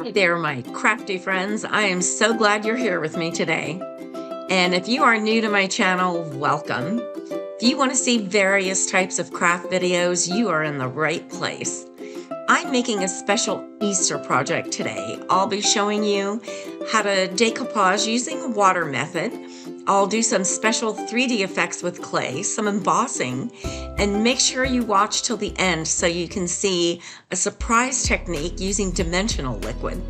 Hey there, my crafty friends. I am so glad you're here with me today. And if you are new to my channel, welcome. If you want to see various types of craft videos, you are in the right place. I'm making a special Easter project today. I'll be showing you how to decoupage using a water method. I'll do some special 3D effects with clay, some embossing, and make sure you watch till the end so you can see a surprise technique using dimensional liquid.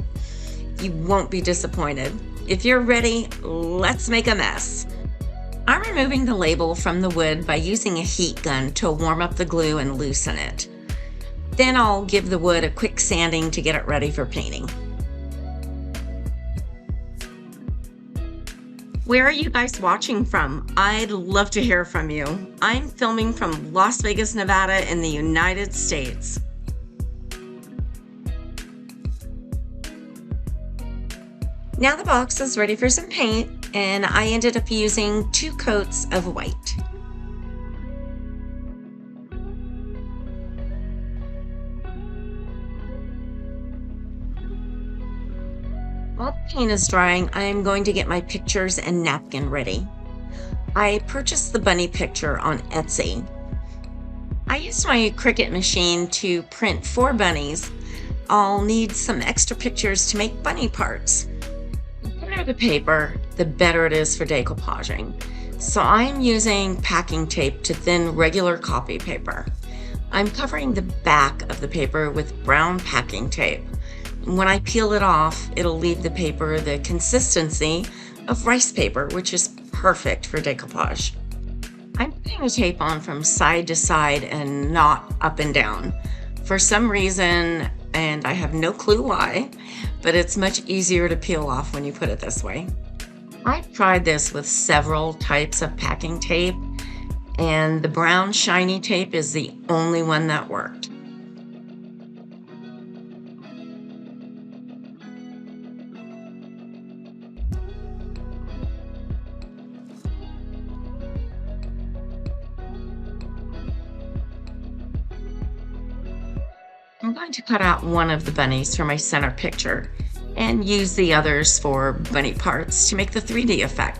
You won't be disappointed. If you're ready, let's make a mess. I'm removing the label from the wood by using a heat gun to warm up the glue and loosen it. Then I'll give the wood a quick sanding to get it ready for painting. Where are you guys watching from? I'd love to hear from you. I'm filming from Las Vegas, Nevada in the United States. Now the box is ready for some paint, and I ended up using 2 coats of white. While the paint is drying, I'm going to get my pictures and napkin ready. I purchased the bunny picture on Etsy. I used my Cricut machine to print 4 bunnies. I'll need some extra pictures to make bunny parts. The thinner the paper, the better it is for decoupaging. So I'm using packing tape to thin regular copy paper. I'm covering the back of the paper with brown packing tape. When I peel it off, it'll leave the paper the consistency of rice paper, which is perfect for decoupage. I'm putting the tape on from side to side and not up and down. For some reason, and I have no clue why, but it's much easier to peel off when you put it this way. I've tried this with several types of packing tape, and the brown shiny tape is the only one that worked. I'm going to cut out one of the bunnies for my center picture and use the others for bunny parts to make the 3D effect.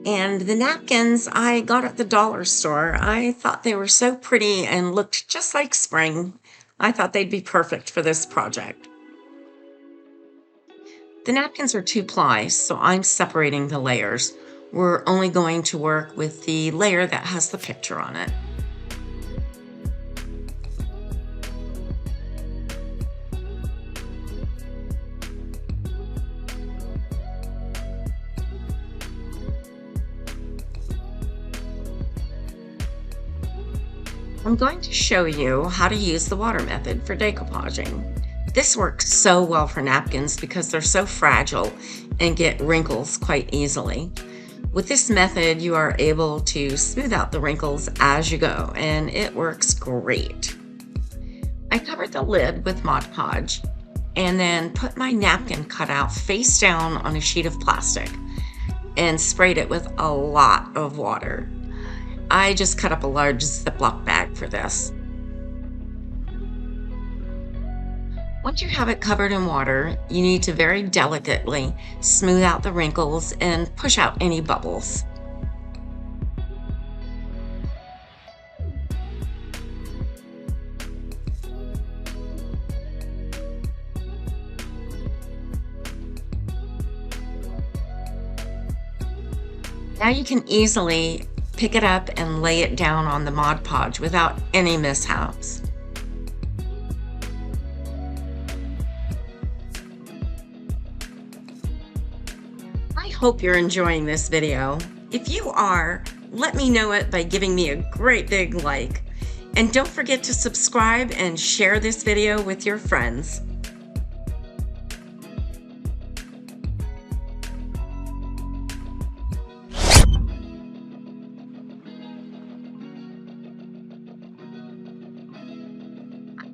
And the napkins I got at the dollar store. I thought they were so pretty and looked just like spring. I thought they'd be perfect for this project. The napkins are 2-ply, so I'm separating the layers. We're only going to work with the layer that has the picture on it. I'm going to show you how to use the water method for decoupaging. This works so well for napkins because they're so fragile and get wrinkles quite easily. With this method, you are able to smooth out the wrinkles as you go, and it works great. I covered the lid with Mod Podge and then put my napkin cutout face down on a sheet of plastic and sprayed it with a lot of water. I just cut up a large Ziploc bag for this. Once you have it covered in water, you need to very delicately smooth out the wrinkles and push out any bubbles. Now you can easily pick it up and lay it down on the Mod Podge without any mishaps. I hope you're enjoying this video. If you are, let me know it by giving me a great big like. And don't forget to subscribe and share this video with your friends.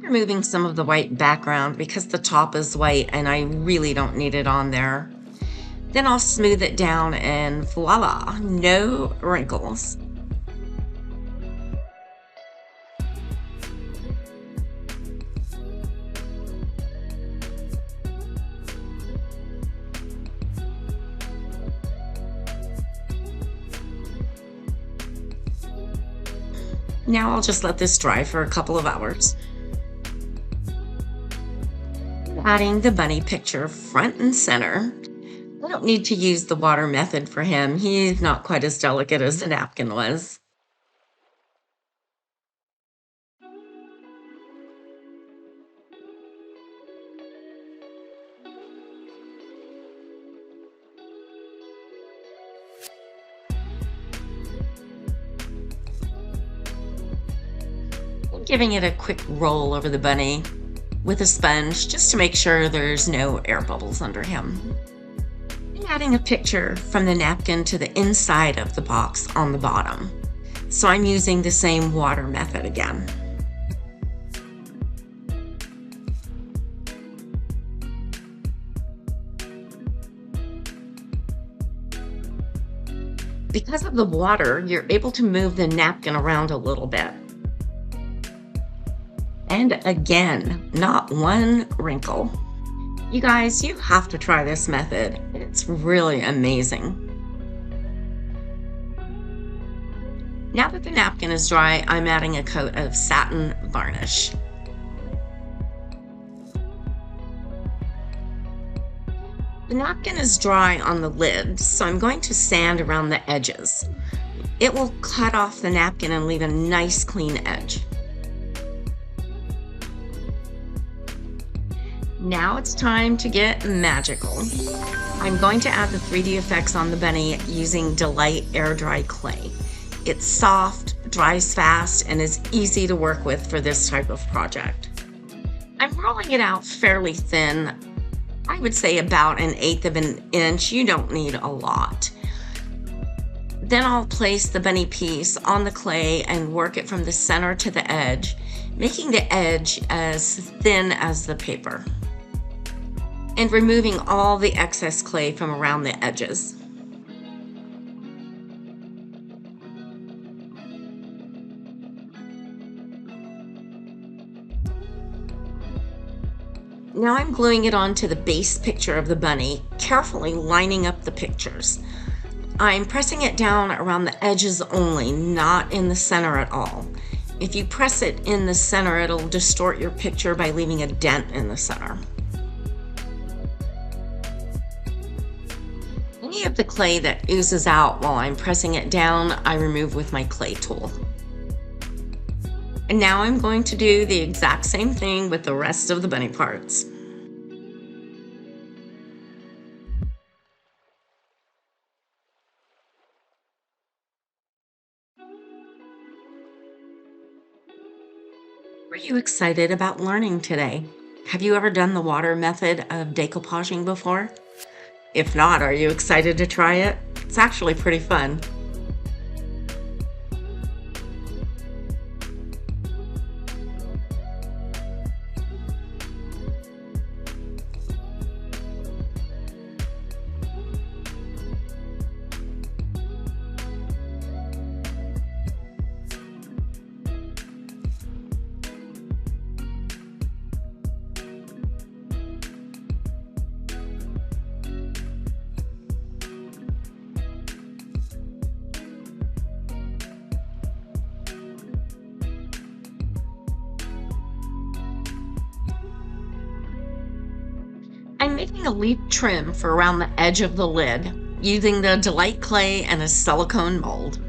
removing some of the white background because the top is white and I really don't need it on there. Then I'll smooth it down and voila, no wrinkles. Now I'll just let this dry for a couple of hours. Adding the bunny picture front and center. I don't need to use the water method for him. He's not quite as delicate as the napkin was. Giving it a quick roll over the bunny with a sponge just to make sure there's no air bubbles under him. And adding a picture from the napkin to the inside of the box on the bottom. So I'm using the same water method again. Because of the water, you're able to move the napkin around a little bit. And again, not one wrinkle. You guys, you have to try this method. It's really amazing. Now that the napkin is dry, I'm adding a coat of satin varnish. The napkin is dry on the lid, so I'm going to sand around the edges. It will cut off the napkin and leave a nice clean edge. Now it's time to get magical. I'm going to add the 3D effects on the bunny using Delight Air Dry Clay. It's soft, dries fast, and is easy to work with for this type of project. I'm rolling it out fairly thin. I would say about 1/8 of an inch. You don't need a lot. Then I'll place the bunny piece on the clay and work it from the center to the edge, making the edge as thin as the paper, and removing all the excess clay from around the edges. Now I'm gluing it onto the base picture of the bunny, carefully lining up the pictures. I'm pressing it down around the edges only, not in the center at all. If you press it in the center, it'll distort your picture by leaving a dent in the center. Any of the clay that oozes out while I'm pressing it down, I remove with my clay tool. And now I'm going to do the exact same thing with the rest of the bunny parts. Were you excited about learning today? Have you ever done the water method of decoupaging before? If not, are you excited to try it? It's actually pretty fun. I'm making a leaf trim for around the edge of the lid using the Delight clay and a silicone mold.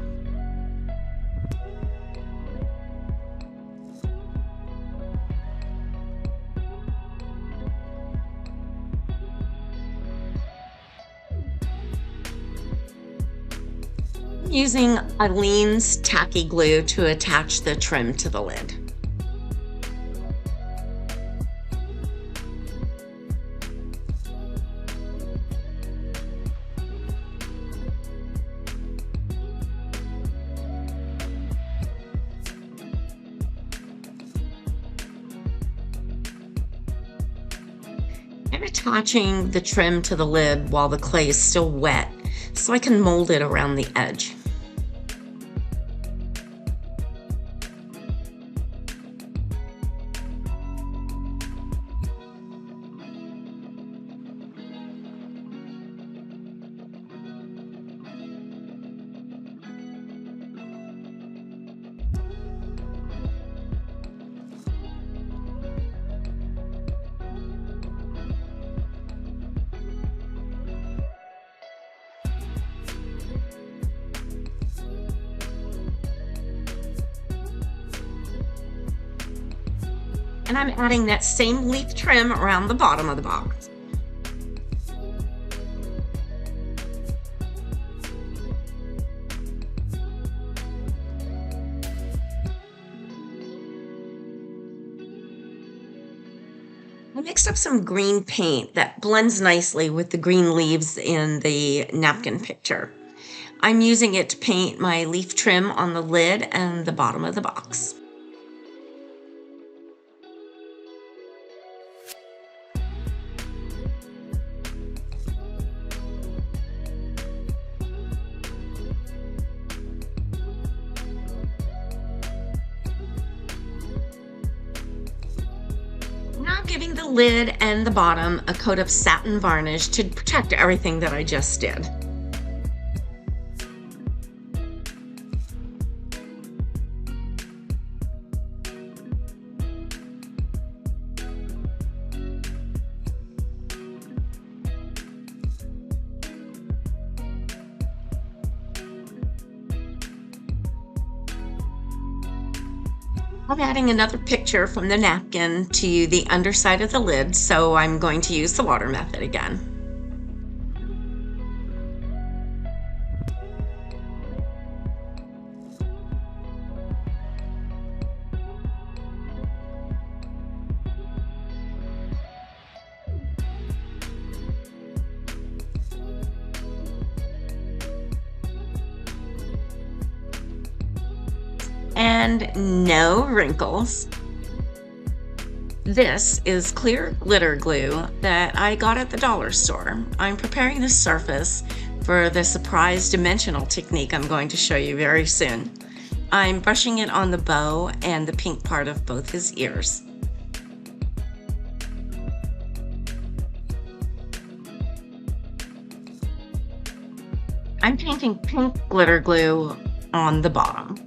Using Eileen's tacky glue to attach the trim to the lid. attaching the trim to the lid while the clay is still wet so I can mold it around the edge. And I'm adding that same leaf trim around the bottom of the box. I mixed up some green paint that blends nicely with the green leaves in the napkin picture. I'm using it to paint my leaf trim on the lid and the bottom of the box. Now I'm giving the lid and the bottom a coat of satin varnish to protect everything that I just did. I'm adding another picture from the napkin to the underside of the lid, so I'm going to use the water method again. And no wrinkles. This is clear glitter glue that I got at the dollar store. I'm preparing the surface for the surprise dimensional technique I'm going to show you very soon. I'm brushing it on the bow and the pink part of both his ears. I'm painting pink glitter glue on the bottom.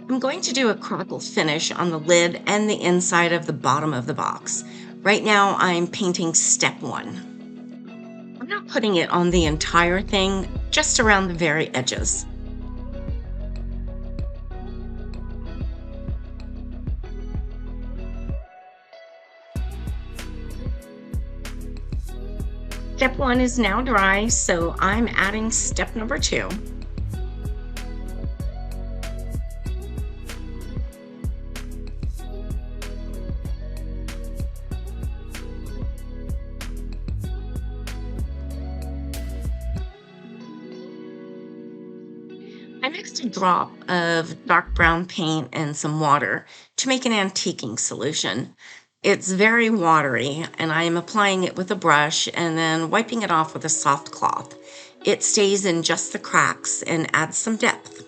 I'm going to do a crackle finish on the lid and the inside of the bottom of the box. Right now I'm painting step 1. I'm not putting it on the entire thing, just around the very edges. Step 1 is now dry, so I'm adding step number 2. I mixed a drop of dark brown paint and some water to make an antiquing solution. It's very watery, and I am applying it with a brush and then wiping it off with a soft cloth. It stays in just the cracks and adds some depth.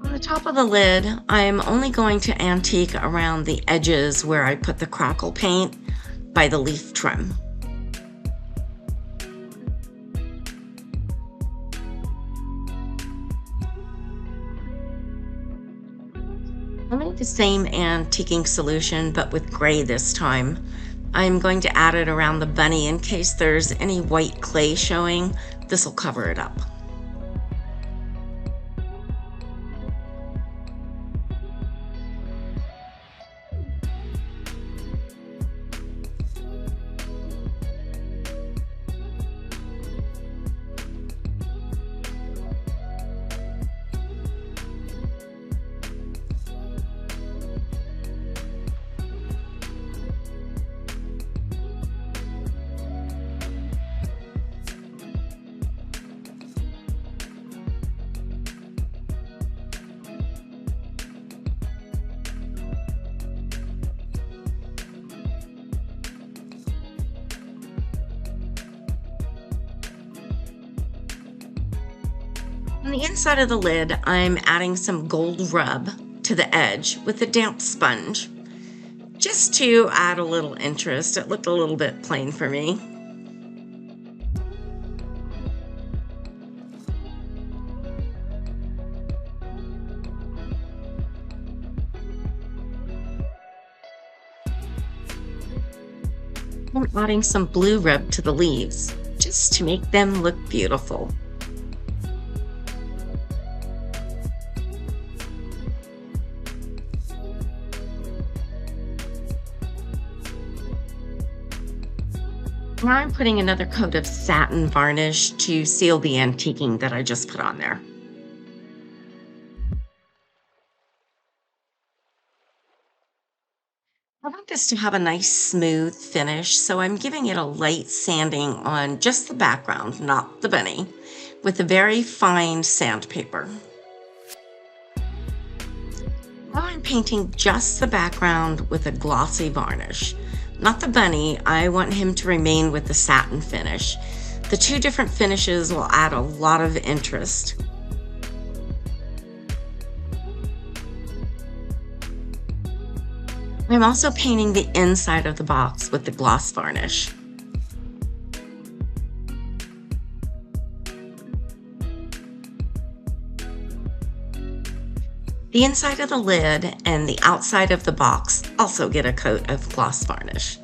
On the top of the lid, I'm only going to antique around the edges where I put the crackle paint by the leaf trim. I'll make the same antiquing solution, but with gray this time. I'm going to add it around the bunny in case there's any white clay showing. This will cover it up. On the inside of the lid, I'm adding some gold rub to the edge with a damp sponge, just to add a little interest. It looked a little bit plain for me. I'm adding some blue rub to the leaves, just to make them look beautiful. Now I'm putting another coat of satin varnish to seal the antiquing that I just put on there. I want this to have a nice smooth finish, so I'm giving it a light sanding on just the background, not the bunny, with a very fine sandpaper. Now I'm painting just the background with a glossy varnish. Not the bunny, I want him to remain with the satin finish. The two different finishes will add a lot of interest. I'm also painting the inside of the box with the gloss varnish. The inside of the lid and the outside of the box also get a coat of gloss varnish.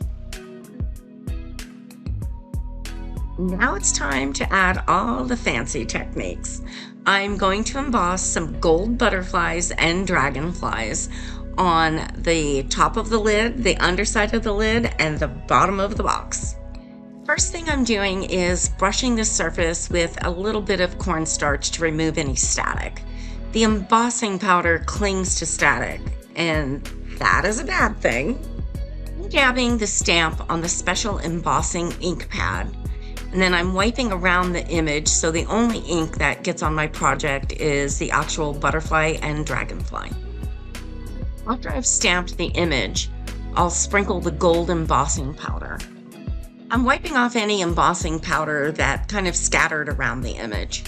Now it's time to add all the fancy techniques. I'm going to emboss some gold butterflies and dragonflies on the top of the lid, the underside of the lid, and the bottom of the box. First thing I'm doing is brushing the surface with a little bit of cornstarch to remove any static. The embossing powder clings to static, and that is a bad thing. I'm dabbing the stamp on the special embossing ink pad, and then I'm wiping around the image so the only ink that gets on my project is the actual butterfly and dragonfly. After I've stamped the image, I'll sprinkle the gold embossing powder. I'm wiping off any embossing powder that kind of scattered around the image.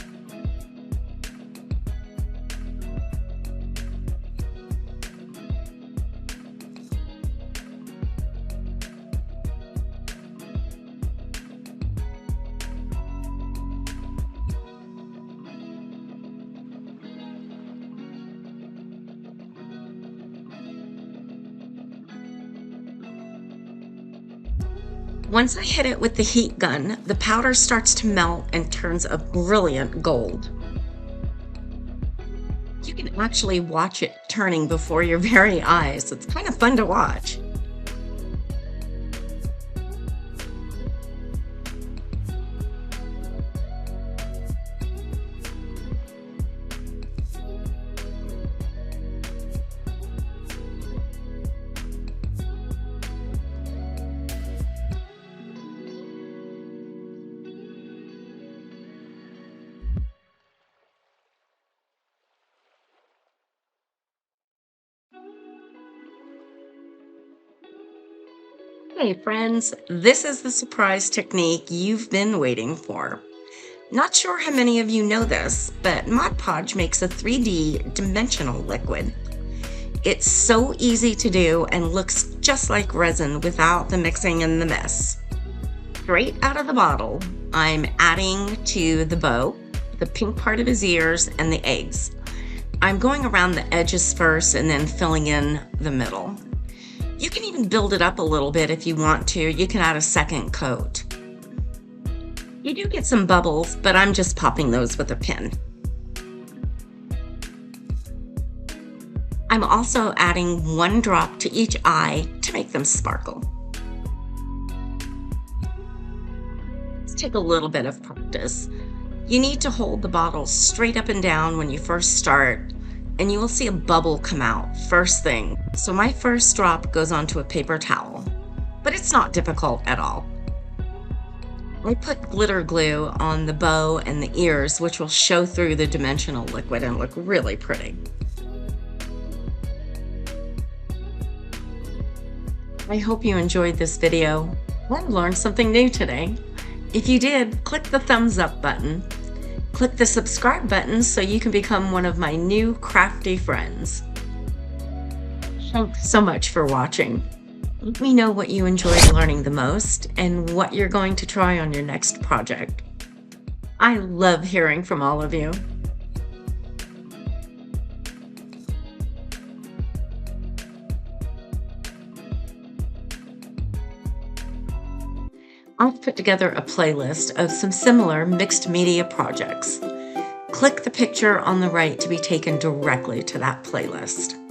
Once I hit it with the heat gun, the powder starts to melt and turns a brilliant gold. You can actually watch it turning before your very eyes. It's kind of fun to watch. Hey friends, this is the surprise technique you've been waiting for. Not sure how many of you know this, but Mod Podge makes a 3D dimensional liquid. It's so easy to do and looks just like resin without the mixing and the mess. Straight out of the bottle, I'm adding to the bow, the pink part of his ears, and the eggs. I'm going around the edges first and then filling in the middle. You can even build it up a little bit if you want to. You can add a second coat. You do get some bubbles, but I'm just popping those with a pin. I'm also adding 1 drop to each eye to make them sparkle. Let's take a little bit of practice. You need to hold the bottle straight up and down when you first start, and you will see a bubble come out first thing. So my first drop goes onto a paper towel, but it's not difficult at all. I put glitter glue on the bow and the ears, which will show through the dimensional liquid and look really pretty. I hope you enjoyed this video and learned something new today. If you did, click the thumbs up button. Click the subscribe button so you can become one of my new crafty friends. Thanks so much for watching. Let me know what you enjoyed learning the most and what you're going to try on your next project. I love hearing from all of you. I've put together a playlist of some similar mixed media projects. Click the picture on the right to be taken directly to that playlist.